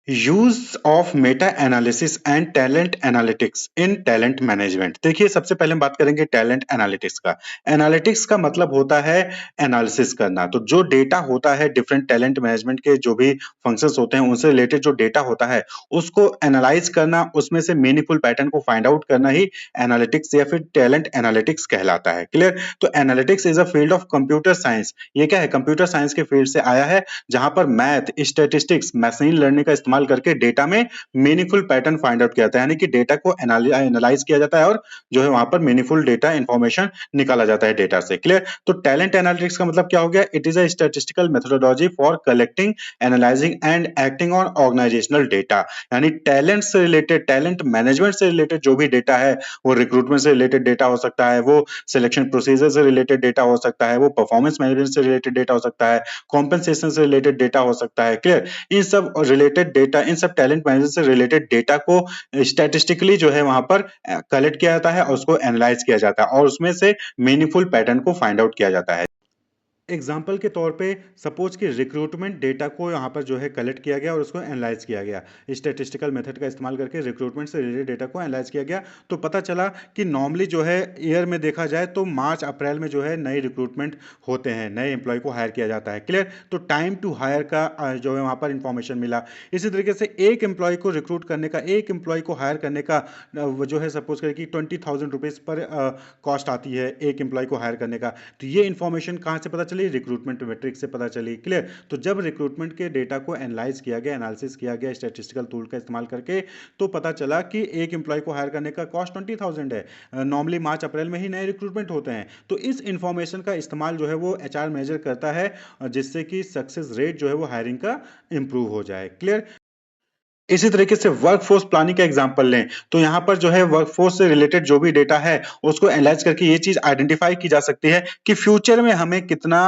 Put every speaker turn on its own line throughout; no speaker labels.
Use of Meta analysis and talent analytics in talent management. देखिए, सबसे पहले हम बात करेंगे टैलेंट एनालिटिक्स का। एनालिटिक्स का मतलब होता है एनालिसिस करना। तो जो डेटा होता है डिफरेंट टैलेंट मैनेजमेंट के जो भी फंक्शंस होते हैं उनसे रिलेटेड जो डेटा होता है उसको एनालाइज करना, उसमें से मीनिंगफुल पैटर्न को फाइंड आउट करना ही एनालिटिक्स या फिर टैलेंट एनालिटिक्स कहलाता है। क्लियर? तो analytics is a field of computer science. ये क्या है? कंप्यूटर साइंस के फील्ड से आया है, जहां पर मैथ, स्टैटिस्टिक्स, मशीन लर्निंग का इस्तेमाल करके डेटा में मीनिंगफुल पैटर्न फाइंड आउट किया जाता है। यानी कि डेटा को एनालाइज किया जाता है और जो है वहां पर मीनिंगफुल डेटा इंफॉर्मेशन निकाला जाता है डेटा से। क्लियर? तो टैलेंट एनालिटिक्स का मतलब क्या हो गया? It is a statistical methodology for collecting, analysing and acting on organisational data. यानी टैलेंट से रिलेटेड, टैलेंट मैनेजमेंट से रिलेटेड जो भी डेटा है, वो रिक्रूटमेंट से रिलेटेड डेटा हो सकता है, वो सिलेक्शन प्रोसीजर से रिलेटेड डेटा हो सकता है, वो परफॉर्मेंस मैनेजमेंट से रिलेटेड डेटा हो सकता है, कॉम्पेंसेशन से रिलेटेड डेटा हो सकता है। क्लियर? इन सब रिलेटेड डेटा, इन सब टैलेंट मैनेजमेंट से रिलेटेड डेटा को स्टैटिस्टिकली जो है वहां पर कलेक्ट किया जाता है और उसको एनालाइज किया जाता है और उसमें से मीनिंगफुल पैटर्न को फाइंड आउट किया जाता है। एग्जाम्पल के तौर पे सपोज कि रिक्रूटमेंट डेटा को यहाँ पर जो है कलेक्ट किया गया और उसको एनालाइज किया गया, स्टैटिस्टिकल मेथड का इस्तेमाल करके रिक्रूटमेंट से रिलेटेड डेटा को एनालाइज किया गया। तो पता चला कि नॉर्मली जो है ईयर में देखा जाए तो मार्च अप्रैल में जो है नए रिक्रूटमेंट होते हैं, नए एम्प्लॉय को हायर किया जाता है। क्लियर? तो टाइम टू हायर का जो है वहाँ पर इंफॉर्मेशन मिला। इसी तरीके से एक एम्प्लॉय को रिक्रूट करने का, एक एम्प्लॉय को हायर करने का वो जो है सपोज करें कि 20,000 रुपीज़ पर कॉस्ट आती है एक एम्प्लॉय को हायर करने का। तो ये इन्फॉर्मेशन कहाँ से पता चली? रिक्रूटमेंट मैट्रिक्स से पता चली। क्लियर? तो जब रिक्रूटमेंट के डेटा को एनालाइज किया गया, एनालिसिस किया गया स्टैटिस्टिकल टूल का इस्तेमाल करके, तो पता चला कि एक एम्प्लॉय को हायर करने का कॉस्ट 20,000 है। नॉर्मली मार्च अप्रैल में ही नए रिक्रूटमेंट होते हैं। तो इस इन्फॉर्मेशन का इस्तेमाल जो है वो एचआर मेजर करता है, जिससे कि सक्सेस रेट जो है वो हायरिंग का इंप्रूव हो जाए। क्लियर? इसी तरीके से वर्कफोर्स प्लानिंग का एग्जांपल लें तो यहाँ पर जो है वर्कफोर्स से रिलेटेड जो भी डेटा है उसको एनालाइज करके ये चीज आइडेंटिफाई की जा सकती है कि फ्यूचर में हमें कितना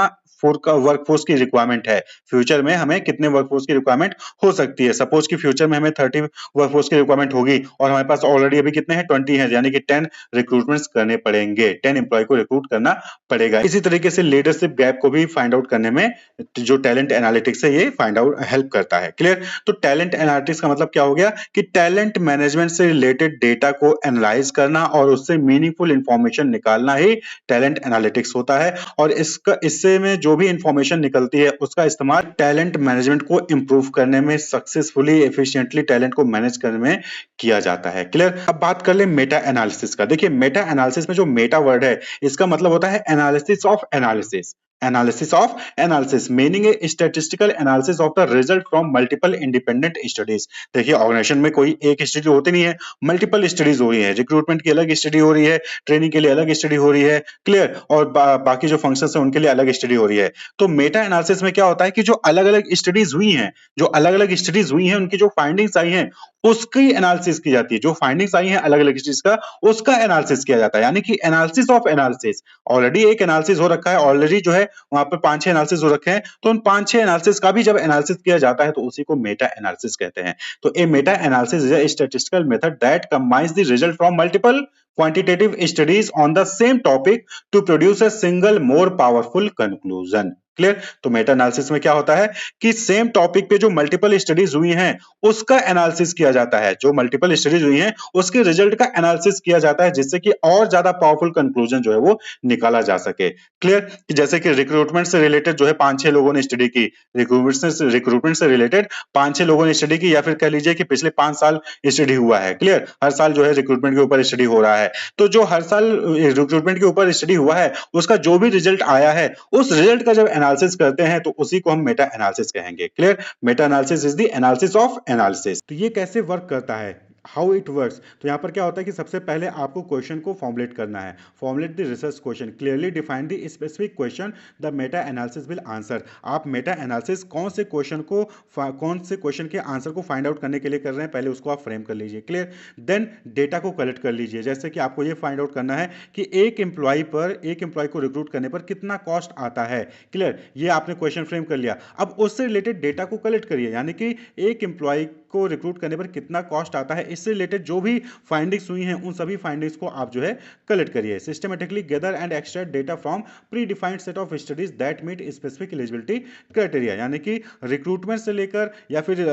वर्कफोर्स की रिक्वायरमेंट है, फ्यूचर में हमें कितने वर्कफोर्स की रिक्वायरमेंट हो सकती है। सपोज कि फ्यूचर में हमें 30 वर्कफोर्स की रिक्वायरमेंट होगी और हमारे पास ऑलरेडी अभी कितने हैं? 20 हैं, यानी कि 10 रिक्रूटमेंट्स करने पड़ेंगे, 10 एम्प्लॉय को रिक्रूट करना पड़ेगा। इसी तरीके से लीडरशिप गैप को भी फाइंड आउट करने में जो टैलेंट एनालिटिक्स है ये फाइंड आउट हेल्प करता है। क्लियर? तो टैलेंट एनालिटिक्स का मतलब क्या हो गया कि टैलेंट मैनेजमेंट से रिलेटेड डेटा को एनालाइज करना और उससे मीनिंगफुल इंफॉर्मेशन निकालना ही टैलेंट एनालिटिक्स होता है। और इसका इससे में जो भी इंफॉर्मेशन निकलती है उसका इस्तेमाल टैलेंट मैनेजमेंट को इंप्रूव करने में, सक्सेसफुली एफिशिएंटली टैलेंट को मैनेज करने में किया जाता है। क्लियर? अब बात कर ले मेटा एनालिसिस का। देखिए, मेटा एनालिसिस में जो मेटा वर्ड है इसका मतलब होता है analysis of analysis. Analysis of analysis meaning a statistical analysis of the result from multiple independent studies। देखिए, ऑर्गेनाइजेशन में कोई एक स्टडी होती नहीं है, मल्टीपल स्टडीज हो रही है। रिक्रूटमेंट की अलग स्टडी हो रही है, ट्रेनिंग के लिए अलग स्टडी हो रही है। क्लियर? और बाकी जो फंक्शंस है उनके लिए अलग स्टडी हो रही है। तो मेटा एनालिसिस में क्या होता है कि जो अलग अलग स्टडीज हुई हैं, जो अलग अलग स्टडीज हुई हैं उनकी जो फाइंडिंग्स आई हैं उसकी एनालिसिस की जाती है। जो फाइंडिंग्स आई हैं अलग अलग स्टडीज का, उसका एनालिसिस किया जाता है। यानी कि एनालिसिस ऑफ एनालिसिस। ऑलरेडी एक एनालिसिस हो रखा है, ऑलरेडी जो है वहां पर 5-6 एनालिसिस हो रखे हैं, तो उन 5-6 एनालिसिस का भी जब एनालिसिस किया जाता है तो उसी को मेटा एनालिसिस कहते हैं। तो a meta analysis is a statistical method that combines the result from multiple quantitative studies on the same topic to produce a single more powerful conclusion। Clear? तो मेटा एनालिसिस में क्या होता है कि same topic पे जो multiple studies हुई हैं उसका एनालिसिस किया जाता है, जो मल्टीपल स्टडीज हुई हैं उसके रिजल्ट का एनालिसिस किया जाता है, जिससे कि और ज्यादा पावरफुल कंक्लूजन जो है वो निकाला जा सके। क्लियर? कि जैसे कि रिक्रूटमेंट से रिलेटेड जो है 5-6 लोगों ने स्टडी की, रिक्रूटमेंट से रिलेटेड 5-6 लोगों ने स्टडी की, या फिर कह लीजिए कि पिछले 5 साल स्टडी हुआ है। क्लियर? हर साल जो है रिक्रूटमेंट के ऊपर स्टडी हो रहा है। तो जो हर साल रिक्रूटमेंट के ऊपर स्टडी हुआ है उसका जो भी रिजल्ट आया है उस रिजल्ट का जब एनालिसिस करते हैं तो उसी को हम मेटा एनालिसिस कहेंगे। Clear? Meta analysis is the analysis of analysis. तो ये कैसे वर्क करता है, हाउ इट वर्क्स? तो यहाँ पर क्या होता है कि सबसे पहले आपको क्वेश्चन को फॉर्मुलेट करना है। Formulate the research question, clearly define the specific question the Meta analysis will answer. आप मेटा एनालिसिस कौन से क्वेश्चन के आंसर को फाइंड आउट करने के लिए कर रहे हैं, पहले उसको आप फ्रेम कर लीजिए। क्लियर? देन डेटा को कलेक्ट कर लीजिए। जैसे कि आपको ये फाइंड आउट करना है कि एक एम्प्लॉय को रिक्रूट करने पर कितना कॉस्ट आता है। क्लियर? ये आपने क्वेश्चन फ्रेम कर लिया। अब उससे रिलेटेड डेटा को कलेक्ट करिए, यानी कि एक एम्प्लॉय को रिक्रूट करने पर कितना कॉस्ट आता है इससे रिलेटेड जो भी फाइंडिंग्स हुई हैं उन सभी फाइंडिंग्स को आप जो है कलेक्ट करिए। Systematically gather and extract data from predefined set of studies that meet specific eligibility criteria, यानी कि रिक्रूटमेंट से लेकर या फिर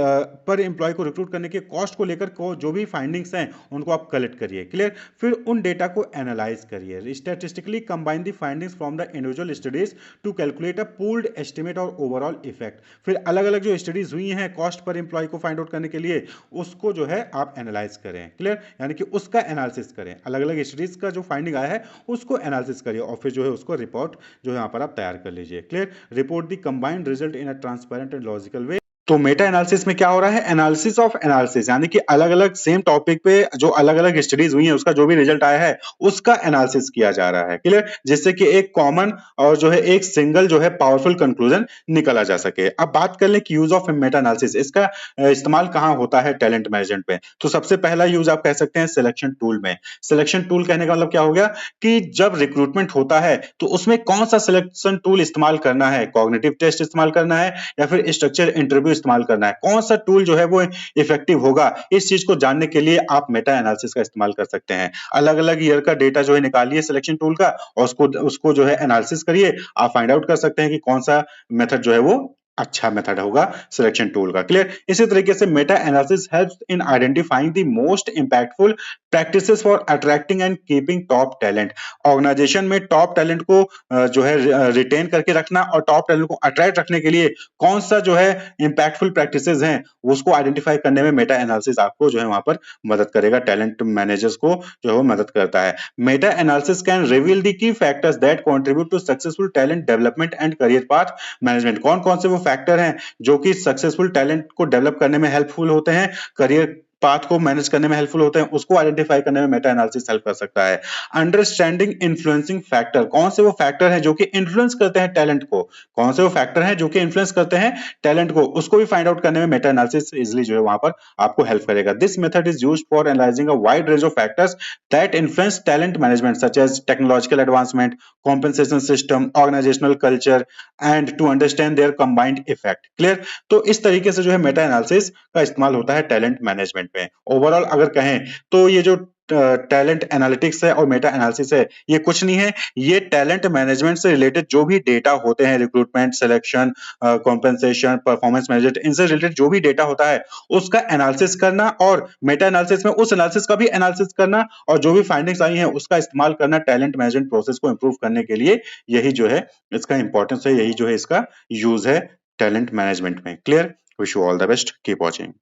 पर एम्प्लॉय को रिक्रूट करने के कॉस्ट को लेकर को जो भी फाइंडिंग्स हैं उनको आप कलेक्ट करिए। क्लियर। फिर उन डेटा को एनालाइज करिए। Statistically combine the findings from the individual studies to calculate a pooled estimate और ओवरऑल इफेक्ट। फिर अलग अलग जो स्टडीज हुई हैं कॉस्ट पर एम्प्लॉय को फाइंड आउट करने के लिए उसको जो है आप एनालाइज करें। क्लियर। यानी कि उसका एनालिसिस करें, अलग अलग स्टडीज का जो फाइंडिंग आया है उसको एनालिसिस करिए और फिर जो है उसको रिपोर्ट जो है यहाँ पर आप तैयार कर लीजिए। Clear. Report the combined result in a transparent and logical वे। तो मेटा एनालिसिस में क्या हो रहा है, एनालिसिस ऑफ एनालिसिस, यानी कि अलग अलग सेम टॉपिक पे जो अलग अलग स्टडीज हुई हैं उसका जो भी रिजल्ट आया है उसका एनालिसिस किया जा रहा है। क्लियर। जिससे कि एक कॉमन और जो है एक सिंगल जो है पावरफुल कंक्लूजन निकाला जा सके। अब बात कर ले कि यूज ऑफ मेटा एनालिसिस, इसका इस्तेमाल कहाँ होता है टैलेंट मैनेजमेंट पे। तो सबसे पहला यूज आप कह सकते हैं सिलेक्शन टूल में। सिलेक्शन टूल कहने का मतलब क्या हो गया कि जब रिक्रूटमेंट होता है तो उसमें कौन सा सिलेक्शन टूल इस्तेमाल करना है, कॉग्निटिव टेस्ट इस्तेमाल करना है या फिर स्ट्रक्चर इंटरव्यू इस्तेमाल करना है, कौन सा टूल जो है वो इफेक्टिव होगा, इस चीज को जानने के लिए आप मेटा एनालिसिस का इस्तेमाल कर सकते हैं। अलग अलग ईयर का डेटा जो है निकालिए सिलेक्शन टूल का और उसको जो है एनालिसिस करिए। आप फाइंड आउट कर सकते हैं कि कौन सा मेथड जो है वो अच्छा मेथड होगा सिलेक्शन टूल का। क्लियर। इसी तरीके से meta analysis helps in identifying the most impactful practices for attracting and keeping top talent. Organisation में टॉप टैलेंट को जो है रिटेन करके रखना और टॉप टैलेंट को अट्रैक्ट रखने के लिए कौन सा जो है इंपैक्टफुल प्रैक्टिसेस हैं उसको आइडेंटिफाई करने में मेटा एनालिसिस आपको जो है वहां पर मदद करेगा, टैलेंट मैनेजर्स को जो है वो मदद करता है। Meta analysis can reveal the key factors that contribute to successful talent development and career path management. कौन कौन से वो फैक्टर हैं जो कि सक्सेसफुल टैलेंट को डेवलप करने में हेल्पफुल होते हैं, करियर पाथ को मैनेज करने में हेल्पफुल होते हैं, उसको आइडेंटिफाई करने में मेटा एनालिसिस हेल्प कर सकता है। अंडरस्टैंडिंग इन्फ्लुएंसिंग फैक्टर, कौन से वो फैक्टर हैं जो कि इन्फ्लुएंस करते हैं टैलेंट को, कौन से वो फैक्टर हैं जो कि इन्फ्लुएंस करते हैं टैलेंट को, उसको भी फाइंड आउट करने में मेटा एनालिसिस इजीली जो है वहां पर आपको हेल्प करेगा। This method is used for analysing a wide range of factors that influence talent management such as technological advancement, compensation system, organisational culture and to understand their combined effect. Clear. तो इस तरीके से जो है meta analysis का इस्तेमाल होता है टैलेंट मैनेजमेंट में। ओवरऑल अगर कहें तो ये जो टैलेंट एनालिटिक्स है और मेटा एनालिसिस है ये कुछ नहीं है, ये टैलेंट मैनेजमेंट से रिलेटेड जो भी डेटा होते हैं, recruitment, selection, compensation, performance management, इनसे रिलेटेड जो भी डेटा होता है उसका एनालिसिस करना और मेटा एनालिसिस में उस एनालिसिस का भी एनालिसिस करना और जो भी फाइंडिंग्स आई हैं उसका इस्तेमाल करना टैलेंट मैनेजमेंट प्रोसेस को इंप्रूव करने के लिए, यही जो है इसका इंपॉर्टेंस है, यही जो है इसका यूज है टैलेंट मैनेजमेंट में। Clear. Wish you all the best, keep watching.